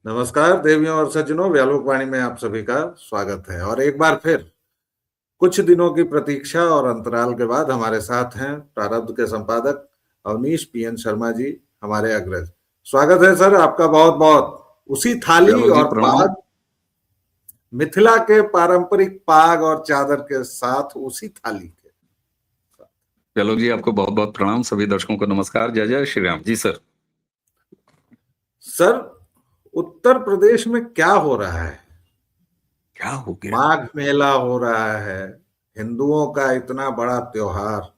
नमस्कार देवियों और सज्जनों, व्यालोक वाणी में आप सभी का स्वागत है। और एक बार फिर कुछ दिनों की प्रतीक्षा और अंतराल के बाद हमारे साथ हैं प्रारब्ध के संपादक अवनीश पीएन शर्मा जी, हमारे अग्रज। स्वागत है सर आपका बहुत बहुत। उसी थाली व्यालोक जी और प्रणाम। पाग, मिथिला के पारंपरिक पाग और चादर के साथ उसी थाली के। व्यालोक जी आपको बहुत बहुत प्रणाम। सभी दर्शकों को नमस्कार। जय जय श्री राम जी। सर सर, उत्तर प्रदेश में क्या हो रहा है? क्या हो गया? माघ मेला हो रहा है, हिंदुओं का इतना बड़ा त्योहार,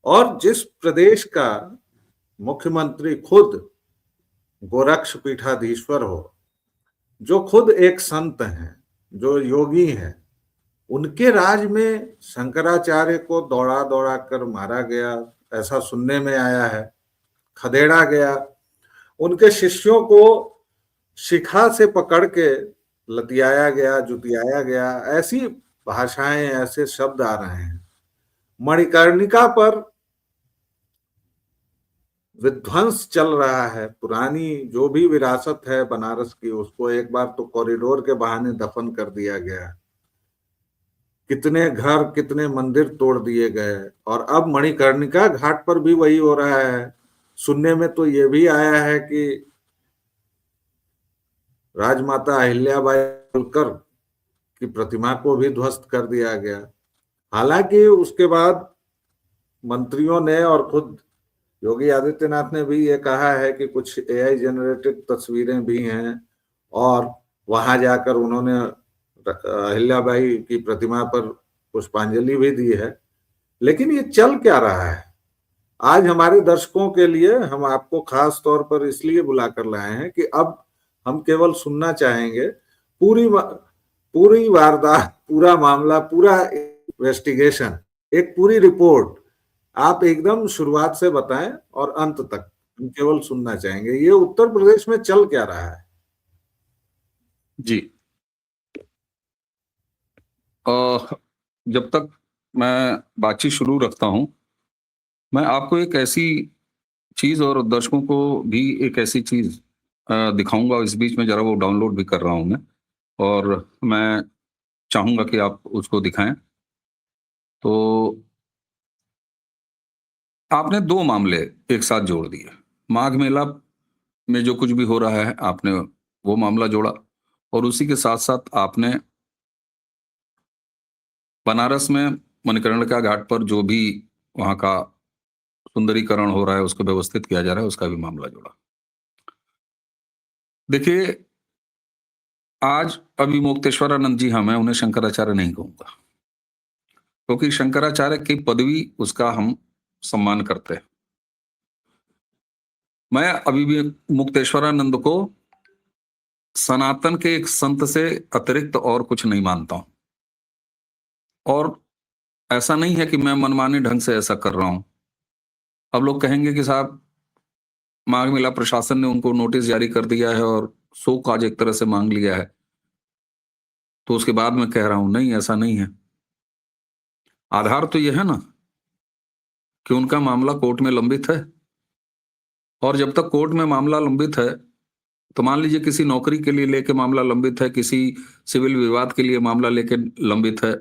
और जिस प्रदेश का मुख्यमंत्री खुद गोरक्ष पीठाधीश्वर हो, जो खुद एक संत हैं, जो योगी हैं, उनके राज में शंकराचार्य को दौड़ा दौड़ा कर मारा गया, ऐसा सुनने में आया है। खदेड़ा गया, उनके शिष्यों को शिखा से पकड़ के लतियाया गया, जुतियाया गया। ऐसी भाषाएं, ऐसे शब्द आ रहे हैं। मणिकर्णिका पर विध्वंस चल रहा है। पुरानी जो भी विरासत है बनारस की, उसको एक बार तो कॉरिडोर के बहाने दफन कर दिया गया। कितने घर, कितने मंदिर तोड़ दिए गए, और अब मणिकर्णिका घाट पर भी वही हो रहा है। सुनने में तो ये भी आया है कि राजमाता अहिल्याबाई होलकर की प्रतिमा को भी ध्वस्त कर दिया गया। हालांकि उसके बाद मंत्रियों ने और खुद योगी आदित्यनाथ ने भी ये कहा है कि कुछ एआई जनरेटेड तस्वीरें भी हैं, और वहां जाकर उन्होंने अहिल्याबाई की प्रतिमा पर पुष्पांजलि भी दी है। लेकिन ये चल क्या रहा है? आज हमारे दर्शकों के लिए हम आपको खास तौर पर इसलिए बुला कर लाए हैं कि अब हम केवल सुनना चाहेंगे पूरी वारदात, पूरा मामला, पूरा इन्वेस्टिगेशन, एक पूरी रिपोर्ट। आप एकदम शुरुआत से बताएं और अंत तक, हम केवल सुनना चाहेंगे। ये उत्तर प्रदेश में चल क्या रहा है? जी। जब तक मैं बातचीत शुरू रखता हूं, मैं आपको एक ऐसी चीज और दर्शकों को भी एक ऐसी चीज दिखाऊंगा। इस बीच में जरा वो डाउनलोड भी कर रहा हूं मैं, और मैं चाहूंगा कि आप उसको दिखाएं। तो आपने दो मामले एक साथ जोड़ दिए। माघ मेला में जो कुछ भी हो रहा है, आपने वो मामला जोड़ा, और उसी के साथ साथ आपने बनारस में मणिकर्णिका घाट पर जो भी वहां का सुंदरीकरण हो रहा है, उसको व्यवस्थित किया जा रहा है, उसका भी मामला जोड़ा। देखिए, आज अभी मुक्तेश्वरानंद जी, हाँ, मैं उन्हें शंकराचार्य नहीं कहूंगा, क्योंकि शंकराचार्य की पदवी उसका हम सम्मान करते हैं। मैं अभी भी मुक्तेश्वरानंद को सनातन के एक संत से अतिरिक्त और कुछ नहीं मानता हूं। और ऐसा नहीं है कि मैं मनमाने ढंग से ऐसा कर रहा हूं। अब लोग कहेंगे कि साहब, माघ मेला प्रशासन ने उनको नोटिस जारी कर दिया है और सो काज एक तरह से मांग लिया है, तो उसके बाद मैं कह रहा हूं नहीं, ऐसा नहीं है। आधार तो यह है ना कि उनका मामला कोर्ट में लंबित है, और जब तक कोर्ट में मामला लंबित है, तो मान लीजिए किसी नौकरी के लिए लेके मामला लंबित है, किसी सिविल विवाद के लिए मामला लेके लंबित है,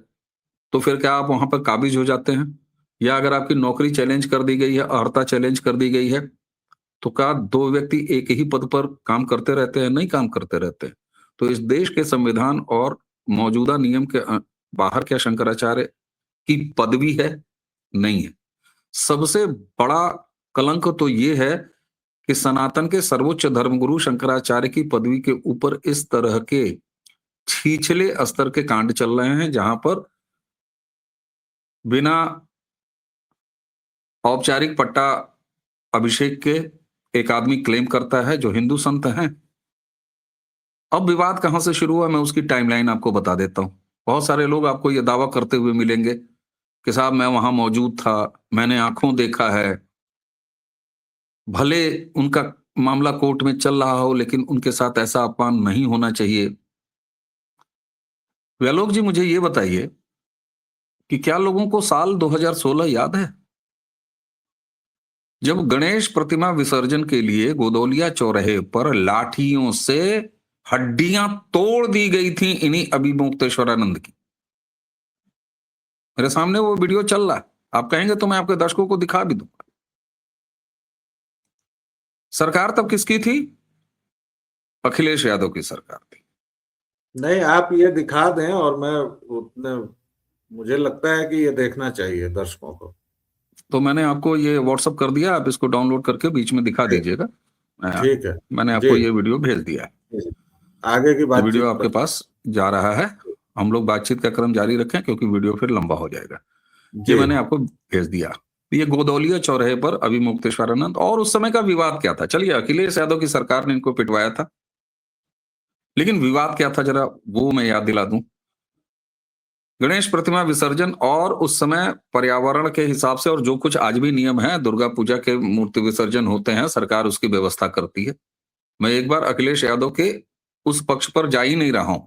तो फिर क्या आप वहां पर काबिज हो जाते हैं? या अगर आपकी नौकरी चैलेंज कर दी गई है, अर्हता चैलेंज कर दी गई है, तो क्या दो व्यक्ति एक ही पद पर काम करते रहते हैं? नहीं, काम करते रहते हैं। तो इस देश के संविधान और मौजूदा नियम के बाहर क्या शंकराचार्य की पदवी है? नहीं है। सबसे बड़ा कलंक तो ये है कि सनातन के सर्वोच्च धर्मगुरु शंकराचार्य की पदवी के ऊपर इस तरह के छिछले स्तर के कांड चल रहे हैं, जहां पर बिना औपचारिक पट्टा अभिषेक के एक आदमी क्लेम करता है जो हिंदू संत हैं। अब विवाद कहां से शुरू हुआ, मैं उसकी टाइमलाइन आपको बता देता हूं। बहुत सारे लोग आपको यह दावा करते हुए मिलेंगे कि साहब, मैं वहां मौजूद था, मैंने आंखों देखा है। भले उनका मामला कोर्ट में चल रहा हो, लेकिन उनके साथ ऐसा अपमान नहीं होना चाहिए। व्यालोक जी, मुझे ये बताइए कि क्या लोगों को साल 2016 याद है, जब गणेश प्रतिमा विसर्जन के लिए गोदौलिया चौराहे पर लाठियों से हड्डियां तोड़ दी गई थी इन्हीं अभिमुक्तेश्वरानंद की। मेरे सामने वो वीडियो चल रहा है, आप कहेंगे तो मैं आपके दर्शकों को दिखा भी दूंगा। सरकार तब किसकी थी? अखिलेश यादव की सरकार थी। नहीं, आप ये दिखा दें और मैं उतने, मुझे लगता है कि ये देखना चाहिए दर्शकों को। तो मैंने आपको ये व्हाट्सअप कर दिया, आप इसको डाउनलोड करके बीच में दिखा दीजिएगा। ठीक है मैंने जी, आपको ये वीडियो भेज दिया है। आगे की ये वीडियो बातचीत आपके पास जा रहा है। हम लोग बातचीत का क्रम जारी रखें क्योंकि वीडियो फिर लंबा हो जाएगा। ये जी। मैंने आपको भेज दिया। ये गोदौलिया चौराहे पर अभिमुक्तेश्वरानंद, और उस समय का विवाद क्या था? चलिए, अखिलेश यादव की सरकार ने इनको पिटवाया था, लेकिन विवाद क्या था जरा वो मैं याद दिला दूं। गणेश प्रतिमा विसर्जन, और उस समय पर्यावरण के हिसाब से और जो कुछ आज भी नियम है, दुर्गा पूजा के मूर्ति विसर्जन होते हैं, सरकार उसकी व्यवस्था करती है। मैं एक बार अखिलेश यादव के उस पक्ष पर जा ही नहीं रहा हूं,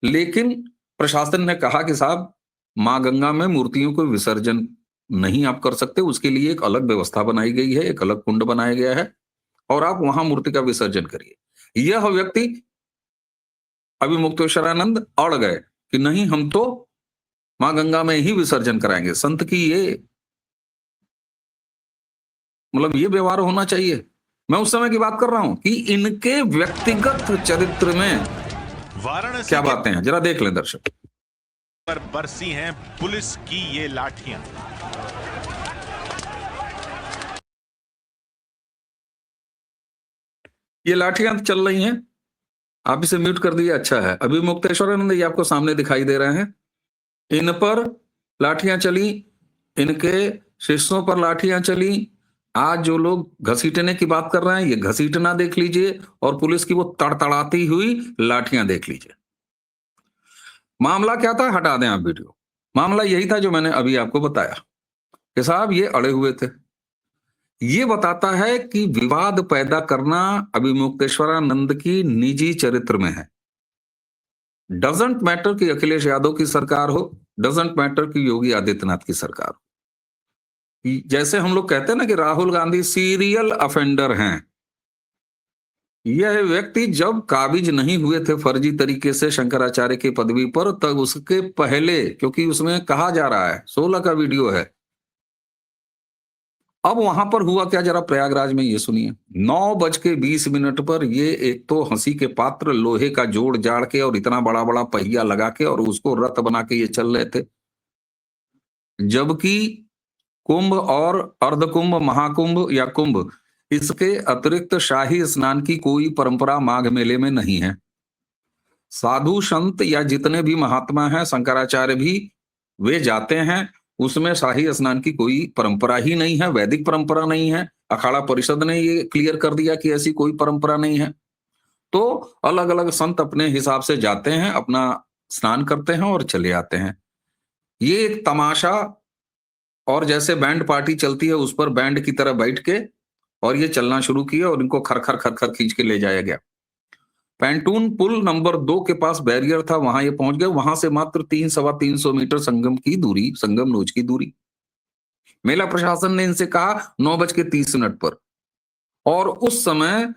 लेकिन प्रशासन ने कहा कि साहब, मां गंगा में मूर्तियों को विसर्जन नहीं आप कर सकते, उसके लिए एक अलग व्यवस्था बनाई गई है, एक अलग कुंड बनाया गया है और आप वहां मूर्ति का विसर्जन करिए। यह व्यक्ति अभिमुक्तेश्वरानंद अड़ गए कि नहीं, हम तो मां गंगा में ही विसर्जन कराएंगे। संत की ये मतलब ये व्यवहार होना चाहिए। मैं उस समय की बात कर रहा हूं कि इनके व्यक्तिगत चरित्र में वाराणसी क्या के बातें हैं, जरा देख लें दर्शक। पर बरसी हैं पुलिस की ये लाठियां। ये लाठियां चल रही हैं, आप इसे म्यूट कर दिए, अच्छा है। अभिमुक्तेश्वरानंद ये आपको सामने दिखाई दे रहे हैं, इन पर लाठियां चली, इनके शिष्यों पर लाठियां चली। आज जो लोग घसीटने की बात कर रहे हैं, ये घसीटना देख लीजिए, और पुलिस की वो तड़तड़ाती हुई लाठियां देख लीजिए। मामला क्या था, हटा दें आप वीडियो। मामला यही था जो मैंने अभी आपको बताया कि साहब ये अड़े हुए थे। ये बताता है कि विवाद पैदा करना अभिमुक्तेश्वरानंद की निजी चरित्र में है। डजंट मैटर कि अखिलेश यादव की सरकार हो, डजंट मैटर कि योगी आदित्यनाथ की सरकार हो। जैसे हम लोग कहते हैं ना कि राहुल गांधी सीरियल अफेंडर हैं, यह व्यक्ति जब काबिज नहीं हुए थे फर्जी तरीके से शंकराचार्य की पदवी पर, तब उसके पहले, क्योंकि उसमें कहा जा रहा है 16 का वीडियो है। अब वहां पर हुआ क्या, जरा प्रयागराज में ये सुनिए। 9:20 पर ये एक तो हंसी के पात्र लोहे का जोड़ जाड़ के और इतना बड़ा बड़ा पहिया लगा के और उसको रथ बना के ये चल रहे थे, जबकि कुंभ और अर्धकुंभ, महाकुंभ या कुंभ, इसके अतिरिक्त शाही स्नान की कोई परंपरा माघ मेले में नहीं है। साधु संत या जितने भी महात्मा हैं, शंकराचार्य भी, वे जाते हैं, उसमें शाही स्नान की कोई परंपरा ही नहीं है, वैदिक परंपरा नहीं है। अखाड़ा परिषद ने ये क्लियर कर दिया कि ऐसी कोई परंपरा नहीं है। तो अलग अलग संत अपने हिसाब से जाते हैं, अपना स्नान करते हैं और चले आते हैं। ये एक तमाशा, और जैसे बैंड पार्टी चलती है उस पर बैंड की तरह बैठ के और ये चलना शुरू किया और इनको खरखर खरखर खींच के ले जाया गया। पैंटून पुल नंबर 2 के पास बैरियर था, वहां ये पहुंच गए। वहां से मात्र 300-325 मीटर संगम की दूरी, संगम नोच की दूरी। मेला प्रशासन ने इनसे कहा 9:30 पर, और उस समय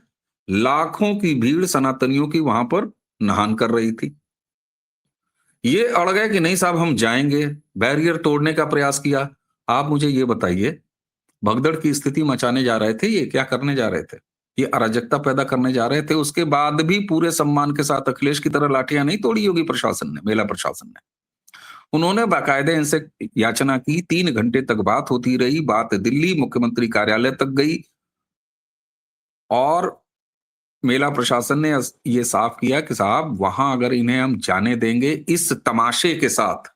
लाखों की भीड़ सनातनियों की वहां पर नहान कर रही थी। ये अड़ गए कि नहीं साहब हम जाएंगे, बैरियर तोड़ने का प्रयास किया। आप मुझे ये बताइए, भगदड़ की स्थिति मचाने जा रहे थे, ये क्या करने जा रहे थे? ये अराजकता पैदा करने जा रहे थे। उसके बाद भी पूरे सम्मान के साथ अखिलेश की तरह लाठियां नहीं तोड़ी योगी प्रशासन ने, मेला प्रशासन ने। उन्होंने बाकायदे इनसे याचना की, 3 घंटे तक बात होती रही। बात दिल्ली मुख्यमंत्री कार्यालय तक गई और मेला प्रशासन ने ये साफ किया कि साहब वहां अगर इन्हें हम जाने देंगे इस तमाशे के साथ,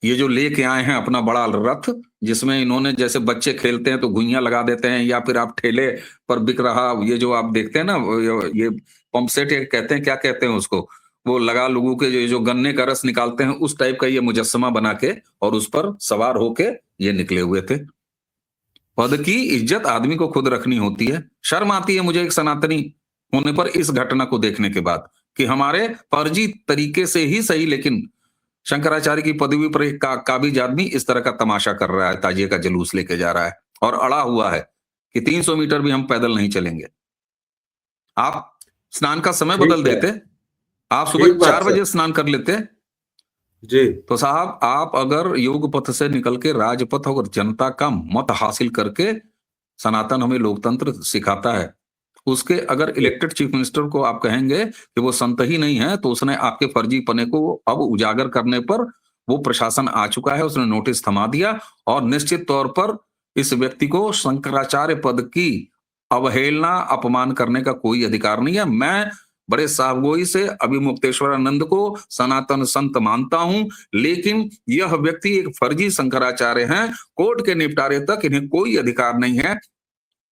ये जो लेके आए हैं अपना बड़ा रथ, जिसमें इन्होंने जैसे बच्चे खेलते हैं तो घुइयां लगा देते हैं, या फिर आप ठेले पर बिक रहा ये जो आप देखते हैं ना, ये पंप सेट कहते हैं, क्या कहते हैं उसको, वो लगा लोगों के जो गन्ने का रस निकालते हैं, उस टाइप का ये मुजस्समा बना के और उस पर सवार होके ये निकले हुए थे। पद की इज्जत आदमी को खुद रखनी होती है। शर्म आती है मुझे एक सनातनी होने पर इस घटना को देखने के बाद कि हमारे फर्जी तरीके से ही सही, लेकिन शंकराचार्य की पदवी पर एक काबिज आदमी इस तरह का तमाशा कर रहा है, ताजिए का जुलूस लेके जा रहा है और अड़ा हुआ है कि 300 मीटर भी हम पैदल नहीं चलेंगे। आप स्नान का समय ठीक बदल है, देते, आप ठीक सुबह बात 4 सर। बजे स्नान कर लेते, जी तो साहब आप अगर योग पथ से निकल के राजपथ और जनता का मत हासिल करके, सनातन हमें लोकतंत्र सिखाता है, उसके अगर जी इलेक्टेड चीफ मिनिस्टर को आप कहेंगे कि वो संत ही नहीं है, तो उसने आपके फर्जीपने को अब उजागर करने पर वो प्रशासन आ चुका है, उसने नोटिस थमा दिया और निश्चित तौर पर इस व्यक्ति को शंकराचार्य पद की अवहेलना, अपमान करने का कोई अधिकार नहीं है। मैं बड़े साफगोई से अभिमुक्तेश्वरानंद को सनातन संत मानता हूं, लेकिन यह व्यक्ति एक फर्जी शंकराचार्य हैं। कोर्ट के निपटारे तक इन्हें कोई अधिकार नहीं है।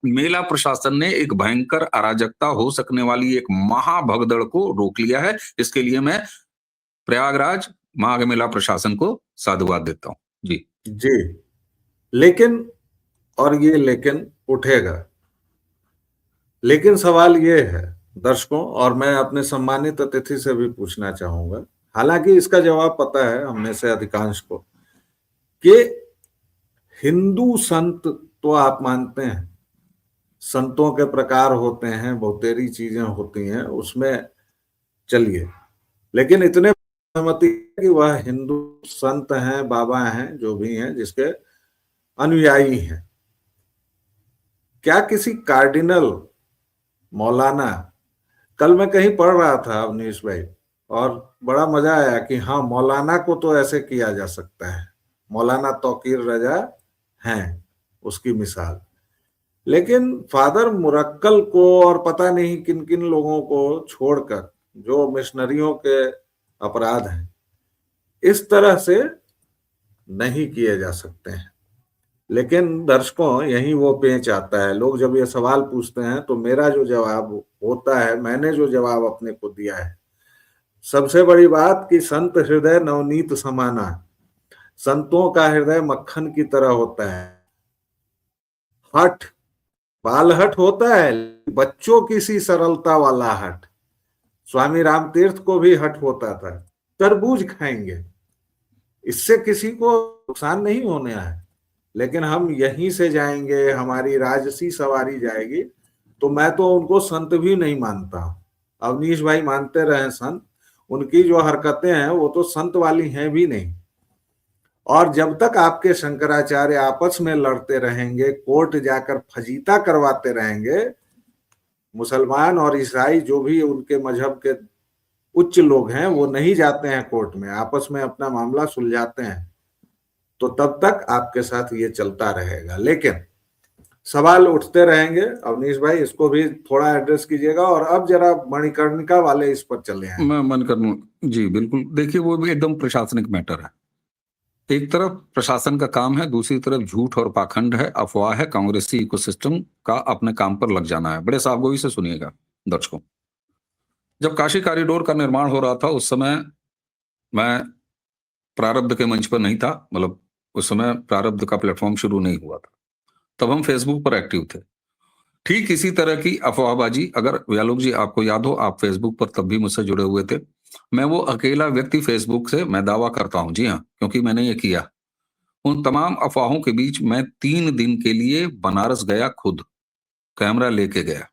मेला प्रशासन ने एक भयंकर अराजकता हो सकने वाली एक महाभगदड़ को रोक लिया है। इसके लिए मैं प्रयागराज माघ मेला प्रशासन को साधुवाद देता हूं। जी जी। लेकिन, और ये लेकिन उठेगा, लेकिन सवाल ये है दर्शकों, और मैं अपने सम्मानित अतिथि से भी पूछना चाहूंगा, हालांकि इसका जवाब पता है हम में से अधिकांश को, कि हिंदू संत तो आप मानते हैं, संतों के प्रकार होते हैं, बहुतेरी चीजें होती हैं उसमें, चलिए, लेकिन इतने सहमति है कि वह हिंदू संत हैं, बाबा हैं, जो भी हैं, जिसके अनुयायी हैं। क्या किसी कार्डिनल, मौलाना, कल मैं कहीं पढ़ रहा था अवनीश भाई, और बड़ा मजा आया कि हाँ, मौलाना को तो ऐसे किया जा सकता है, मौलाना तौकीर रजा हैं उसकी मिसाल, लेकिन फादर मुरक्कल को और पता नहीं किन किन लोगों को छोड़कर, जो मिशनरियों के अपराध हैं, इस तरह से नहीं किए जा सकते हैं। लेकिन दर्शकों, यही वो पेंच आता है, लोग जब ये सवाल पूछते हैं तो मेरा जो जवाब होता है, मैंने जो जवाब अपने को दिया है, सबसे बड़ी बात कि संत हृदय नवनीत समाना, संतों का हृदय मक्खन की तरह होता है। हठ, बालहट होता है, बच्चों की सी सरलता वाला हठ। स्वामी रामतीर्थ को भी हठ होता था, तरबूज खाएंगे, इससे किसी को नुकसान नहीं होने है, लेकिन हम यहीं से जाएंगे, हमारी राजसी सवारी जाएगी, तो मैं तो उनको संत भी नहीं मानता। अवनीश भाई मानते रहे संत, उनकी जो हरकतें हैं वो तो संत वाली हैं भी नहीं। और जब तक आपके शंकराचार्य आपस में लड़ते रहेंगे, कोर्ट जाकर फजीता करवाते रहेंगे, मुसलमान और ईसाई जो भी उनके मजहब के उच्च लोग हैं, वो नहीं जाते हैं कोर्ट में, आपस में अपना मामला सुलझाते हैं, तो तब तक आपके साथ ये चलता रहेगा। लेकिन सवाल उठते रहेंगे। अवनीश भाई, इसको भी थोड़ा एड्रेस कीजिएगा, और अब जरा मणिकर्णिका वाले इस पर चले आए। मैं मन करूं, जी बिल्कुल। देखिए वो भी एकदम प्रशासनिक मैटर है। एक तरफ प्रशासन का काम है, दूसरी तरफ झूठ और पाखंड है, अफवाह है, कांग्रेसी इकोसिस्टम का अपने काम पर लग जाना है। बड़े सावगोई से सुनिएगा दर्शकों, जब काशी कॉरिडोर का निर्माण हो रहा था उस समय मैं प्रारब्ध के मंच पर नहीं था, मतलब उस समय प्रारब्ध का प्लेटफॉर्म शुरू नहीं हुआ था, तब हम फेसबुक पर एक्टिव थे। ठीक इसी तरह की अफवाहबाजी, अगर व्यालोक जी आपको याद हो, आप फेसबुक पर तब भी मुझसे जुड़े हुए थे, मैं वो अकेला व्यक्ति फेसबुक से, मैं दावा करता हूं, जी हाँ, क्योंकि मैंने ये किया। उन तमाम अफवाहों के बीच मैं 3 दिन के लिए बनारस गया, खुद कैमरा लेके गया,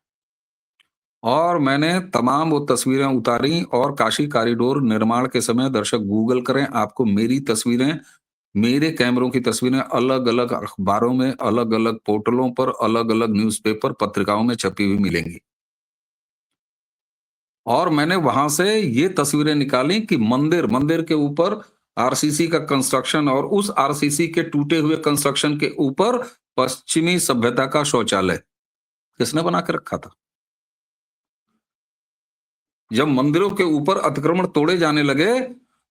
और मैंने तमाम वो तस्वीरें उतारी। और काशी कॉरिडोर निर्माण के समय, दर्शक गूगल करें, आपको मेरी तस्वीरें, मेरे कैमरों की तस्वीरें अलग अलग अखबारों में, अलग अलग पोर्टलों पर, अलग अलग न्यूज़पेपर पत्रिकाओं में छपी हुई मिलेंगी। और मैंने वहां से ये तस्वीरें निकाली कि मंदिर मंदिर के ऊपर आरसीसी का कंस्ट्रक्शन, और उस आरसीसी के टूटे हुए कंस्ट्रक्शन के ऊपर पश्चिमी सभ्यता का शौचालय किसने बना के रखा था। जब मंदिरों के ऊपर अतिक्रमण तोड़े जाने लगे,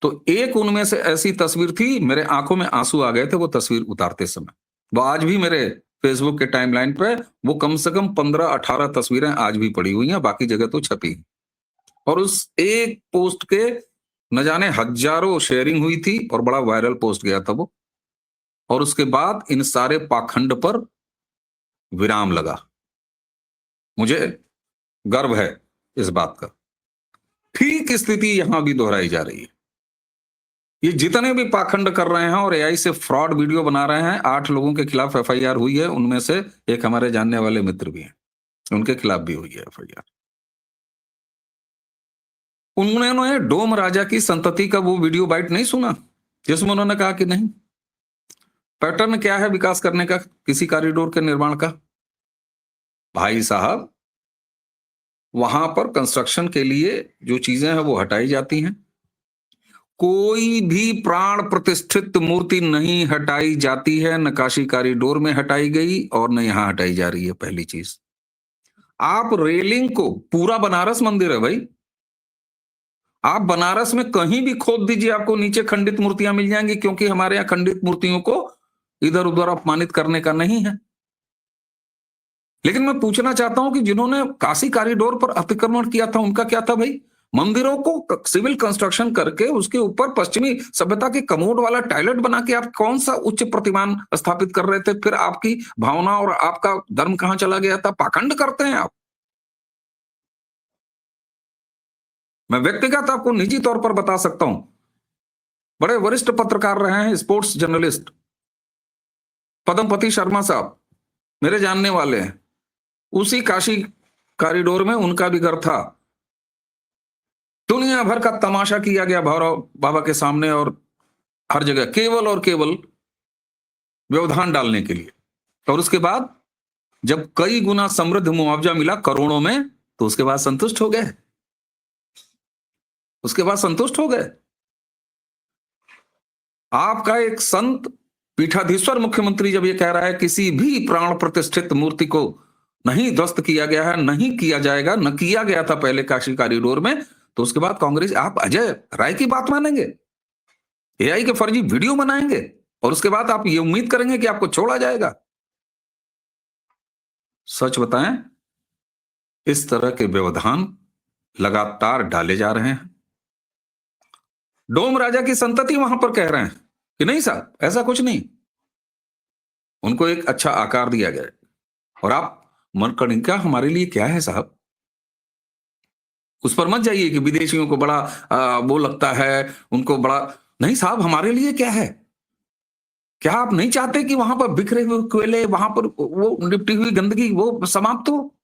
तो एक उनमें से ऐसी तस्वीर थी, मेरे आंखों में आंसू आ गए थे वो तस्वीर उतारते समय। वो आज भी मेरे फेसबुक के टाइमलाइन पे वो कम से कम 15-18 तस्वीरें आज भी पड़ी हुई हैं, बाकी जगह तो छपी। और उस एक पोस्ट के न जाने हजारों शेयरिंग हुई थी, और बड़ा वायरल पोस्ट गया था वो। और उसके बाद इन सारे पाखंड पर विराम लगा। मुझे गर्व है इस बात का। ठीक स्थिति यहां भी दोहराई जा रही है। ये जितने भी पाखंड कर रहे हैं और एआई से फ्रॉड वीडियो बना रहे हैं, 8 लोगों के खिलाफ एफआईआर हुई है, उनमें से एक हमारे जानने वाले मित्र भी हैं, उनके खिलाफ भी हुई है एफआईआर। उन्होंने डोम राजा की संतति का वो वीडियो बाइट नहीं सुना जिसमें उन्होंने कहा कि नहीं, पैटर्न क्या है विकास करने का, किसी कॉरिडोर के निर्माण का? भाई साहब, वहां पर कंस्ट्रक्शन के लिए जो चीजें हैं वो हटाई जाती हैं, कोई भी प्राण प्रतिष्ठित मूर्ति नहीं हटाई जाती है, न काशी कॉरिडोर में हटाई गई और न यहां हटाई जा रही है। पहली चीज, आप रेलिंग को, पूरा बनारस मंदिर है भाई, आप बनारस में कहीं भी खोद दीजिए, आपको नीचे खंडित मूर्तियां मिल जाएंगी, क्योंकि हमारे यहां खंडित मूर्तियों को इधर उधर अपमानित करने का नहीं है। लेकिन मैं पूछना चाहता हूं कि जिन्होंने काशी कॉरिडोर पर अतिक्रमण किया था उनका क्या था भाई? मंदिरों को सिविल कंस्ट्रक्शन करके उसके ऊपर पश्चिमी सभ्यता के कमोड वाला टॉयलेट बना के आप कौन सा उच्च प्रतिमान स्थापित कर रहे थे? फिर आपकी भावना और आपका धर्म कहां चला गया था? पाखंड करते हैं आप। मैं व्यक्तिगत आपको निजी तौर पर बता सकता हूं, बड़े वरिष्ठ पत्रकार रहे हैं, स्पोर्ट्स जर्नलिस्ट पद्मपति शर्मा साहब मेरे जानने वाले हैं, उसी काशी कॉरिडोर में उनका भी घर था। दुनिया भर का तमाशा किया गया भैरव बाबा के सामने और हर जगह, केवल और केवल व्यवधान डालने के लिए। और उसके बाद जब कई गुना समृद्ध मुआवजा मिला करोड़ों में, तो उसके बाद संतुष्ट हो गए, उसके बाद संतुष्ट हो गए। आपका एक संत पीठाधीश्वर मुख्यमंत्री जब ये कह रहा है किसी भी प्राण प्रतिष्ठित मूर्ति को नहीं ध्वस्त किया गया है, नहीं किया जाएगा, न किया गया था पहले काशी कॉरिडोर में, तो उसके बाद कांग्रेस, आप अजय राय की बात मानेंगे, एआई के फर्जी वीडियो बनाएंगे और उसके बाद आप ये उम्मीद करेंगे कि आपको छोड़ा जाएगा? सच बताएं, इस तरह के व्यवधान लगातार डाले जा रहे हैं। डोम राजा की संतति वहां पर कह रहे हैं कि नहीं साहब, ऐसा कुछ नहीं, उनको एक अच्छा आकार दिया गया। और आप मणिकर्णिका हमारे लिए क्या है साहब? उस पर मत जाइए कि विदेशियों को बड़ा वो लगता है, उनको बड़ा, नहीं साहब, हमारे लिए क्या है? क्या आप नहीं चाहते कि वहां पर बिखरे हुए कोयले, वहां पर वो लिपटी हुई गंदगी वो समाप्त हो?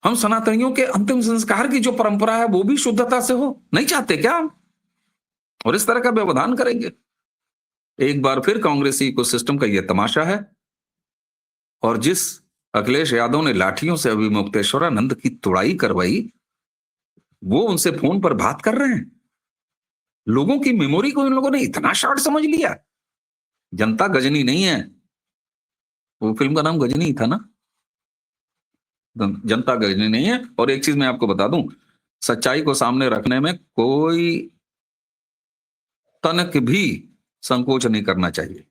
हम सनातनियों के अंतिम संस्कार की जो परंपरा है वो भी शुद्धता से हो, नहीं चाहते क्या हम? और इस तरह का व्यवधान करेंगे। एक बार फिर कांग्रेसी इकोसिस्टम का यह तमाशा है। और जिस अखिलेश यादव ने लाठियों से अभी मुक्तेश्वरानंद की तुड़ाई करवाई, वो उनसे फोन पर बात कर रहे हैं। लोगों की मेमोरी को इन लोगों ने इतना शॉर्ट समझ लिया। जनता गजनी नहीं है, वो फिल्म का नाम गजनी था ना, जनता गजनी नहीं है। और एक चीज मैं आपको बता दूं, सच्चाई को सामने रखने में कोई तनक भी संकोच नहीं करना चाहिए।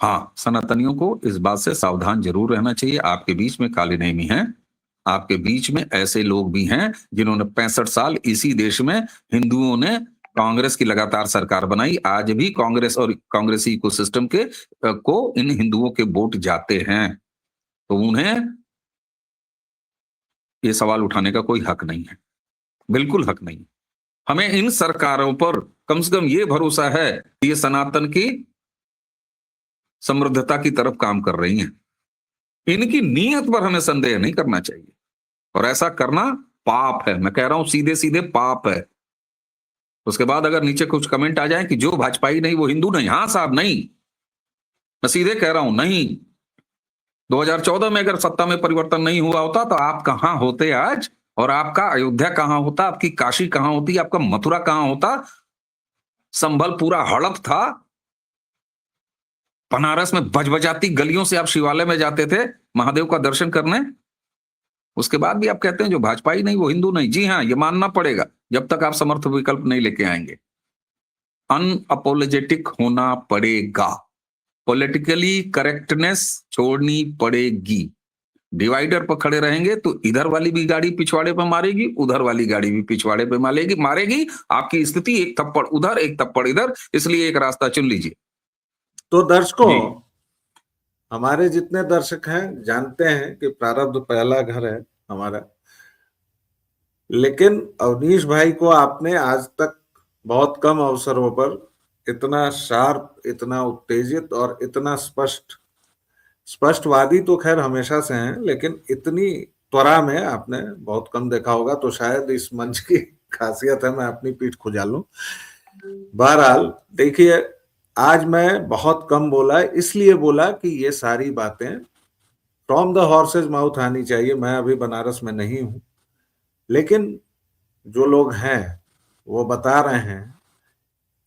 हाँ, सनातनियों को इस बात से सावधान जरूर रहना चाहिए। आपके बीच में काले नेमी हैं, आपके बीच में ऐसे लोग भी हैं जिन्होंने 65 साल इसी देश में हिंदुओं ने कांग्रेस की लगातार सरकार बनाई। आज भी कांग्रेस और कांग्रेसी इकोसिस्टम के को इन हिंदुओं के वोट जाते हैं, तो उन्हें ये सवाल उठाने का कोई हक नहीं है, बिल्कुल हक नहीं। हमें इन सरकारों पर कम से कम ये भरोसा है कि ये सनातन की समृद्धता की तरफ काम कर रही हैं। इनकी नीयत पर हमें संदेह नहीं करना चाहिए, और ऐसा करना पाप है। मैं कह रहा हूं सीधे सीधे पाप है। उसके बाद अगर नीचे कुछ कमेंट आ जाए कि जो भाजपाई नहीं वो हिंदू नहीं, हाँ साहब नहीं, मैं सीधे कह रहा हूं नहीं। 2014 में अगर सत्ता में परिवर्तन नहीं हुआ होता तो आप कहां होते आज, और आपका अयोध्या कहां होता, आपकी काशी कहां होती, आपका मथुरा कहां होता? संभल पूरा हड़प था। बनारस में बजबजाती गलियों से आप शिवालय में जाते थे महादेव का दर्शन करने। उसके बाद भी आप कहते हैं जो भाजपाई नहीं वो हिंदू नहीं। जी हाँ, ये मानना पड़ेगा जब तक आप समर्थ विकल्प नहीं लेके आएंगे। अनअपोलोजेटिक होना पड़ेगा, पॉलिटिकली करेक्टनेस छोड़नी पड़ेगी। डिवाइडर पर खड़े रहेंगे तो इधर वाली भी गाड़ी पिछवाड़े पे मारेगी, उधर वाली गाड़ी भी पिछवाड़े पे मारेगी। आपकी स्थिति एक थप्पड़ उधर एक थप्पड़ इधर, इसलिए एक रास्ता चुन लीजिए। तो दर्शकों, हमारे जितने दर्शक हैं जानते हैं कि प्रारब्ध पहला घर है हमारा, लेकिन अवनीश भाई को आपने आज तक बहुत कम अवसरों पर इतना शार्प, इतना उत्तेजित और इतना स्पष्टवादी तो खैर हमेशा से हैं, लेकिन इतनी त्वरा में आपने बहुत कम देखा होगा, तो शायद इस मंच की खासियत है मैं अपनी पीठ खुजा लूं। बहरहाल देखिए, आज मैं बहुत कम बोला, इसलिए बोला कि ये सारी बातें फ्रॉम द हॉर्सेज माउथ आनी चाहिए। मैं अभी बनारस में नहीं हूं, लेकिन जो लोग हैं वो बता रहे हैं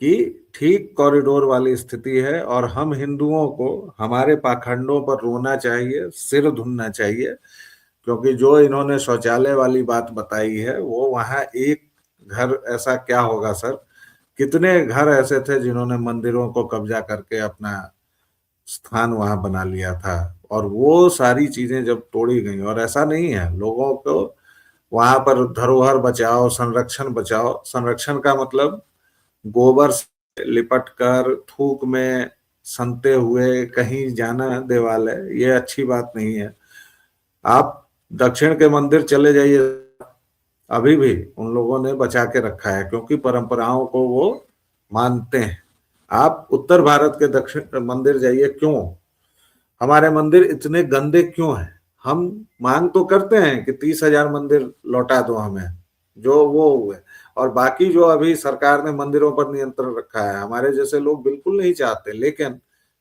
कि ठीक कॉरिडोर वाली स्थिति है और हम हिंदुओं को हमारे पाखंडों पर रोना चाहिए, सिर धुनना चाहिए, क्योंकि जो इन्होंने शौचालय वाली बात बताई है वो वहां एक घर ऐसा क्या होगा सर, कितने घर ऐसे थे जिन्होंने मंदिरों को कब्जा करके अपना स्थान वहां बना लिया था, और वो सारी चीजें जब तोड़ी गई, और ऐसा नहीं है, लोगों को वहां पर धरोहर बचाओ, संरक्षण बचाओ, संरक्षण का मतलब गोबर से लिपट कर थूक में सनते हुए कहीं जाना देवालय, ये अच्छी बात नहीं है। आप दक्षिण के मंदिर चले जाइए, अभी भी उन लोगों ने बचा के रखा है क्योंकि परंपराओं को वो मानते हैं। आप उत्तर भारत के दक्षिण मंदिर जाइए, क्यों हमारे मंदिर इतने गंदे क्यों हैं? हम मांग तो करते हैं कि 30,000 मंदिर लौटा दो हमें, जो वो हुए, और बाकी जो अभी सरकार ने मंदिरों पर नियंत्रण रखा है हमारे जैसे लोग बिल्कुल नहीं चाहते। लेकिन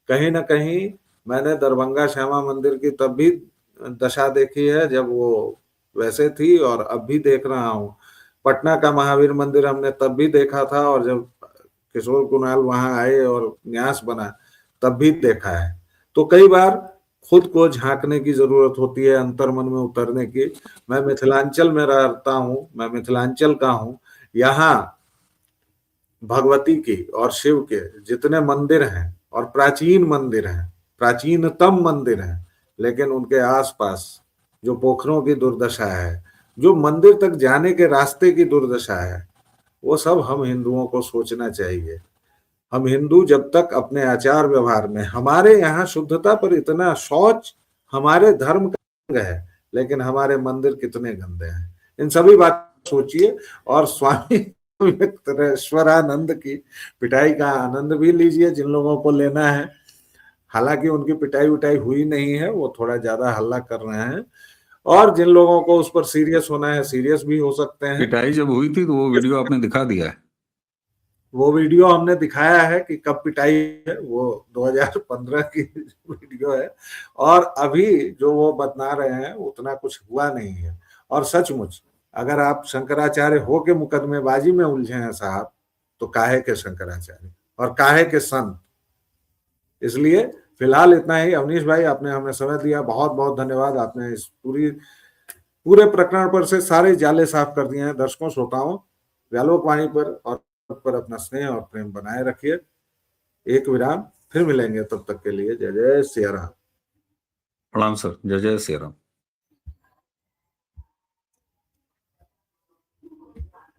कहीं ना कहीं मैंने दरभंगा श्यामा मंदिर की तब भी दशा देखी है जब वो वैसे थी, और अब भी देख रहा हूँ। पटना का महावीर मंदिर हमने तब भी देखा था, और जब किशोर कुणाल वहां आए और न्यास बना तब भी देखा है। तो कई बार खुद को झांकने की जरूरत होती है, अंतर्मन में उतरने की। मैं मिथिलांचल में रहता हूँ, मैं मिथिलांचल का हूँ। यहाँ भगवती की और शिव के जितने मंदिर हैं, और प्राचीन मंदिर हैं, प्राचीनतम मंदिर हैं, लेकिन उनके आसपास जो पोखरों की दुर्दशा है, जो मंदिर तक जाने के रास्ते की दुर्दशा है, वो सब हम हिंदुओं को सोचना चाहिए। हम हिंदू जब तक अपने आचार व्यवहार में, हमारे यहाँ शुद्धता पर इतना शौच हमारे धर्म का अंग है, लेकिन हमारे मंदिर कितने गंदे हैं, इन सभी बात सोचिए। और स्वामी विवेकानंद की पिटाई का आनंद भी लीजिए जिन लोगों को लेना है। हालांकि उनकी पिटाई उटाई हुई नहीं है, वो थोड़ा ज्यादा हल्ला कर रहे हैं, और जिन लोगों को उस पर सीरियस होना है सीरियस भी हो सकते हैं। पिटाई जब हुई थी तो वो वीडियो आपने दिखा दिया है? वो वीडियो हमने दिखाया है कि कब पिटाई है, वो 2015 की वीडियो है, और अभी जो वो बता रहे हैं उतना कुछ हुआ नहीं है। और सचमुच अगर आप शंकराचार्य हो के मुकदमेबाजी में उलझे हैं साहब, तो काहे के शंकराचार्य और काहे के संत। इसलिए फिलहाल इतना ही। अवनीश भाई, आपने हमें समय दिया, बहुत बहुत धन्यवाद। आपने इस पूरे प्रकरण पर से सारे जाले साफ कर दिए हैं। दर्शकों श्रोताओं, व्यालोकवाणी पर अपना स्नेह और प्रेम बनाए रखिए। एक विराम, फिर मिलेंगे, तब तक के लिए जय जय सिया राम। प्रणाम सर, जय जय श्री राम।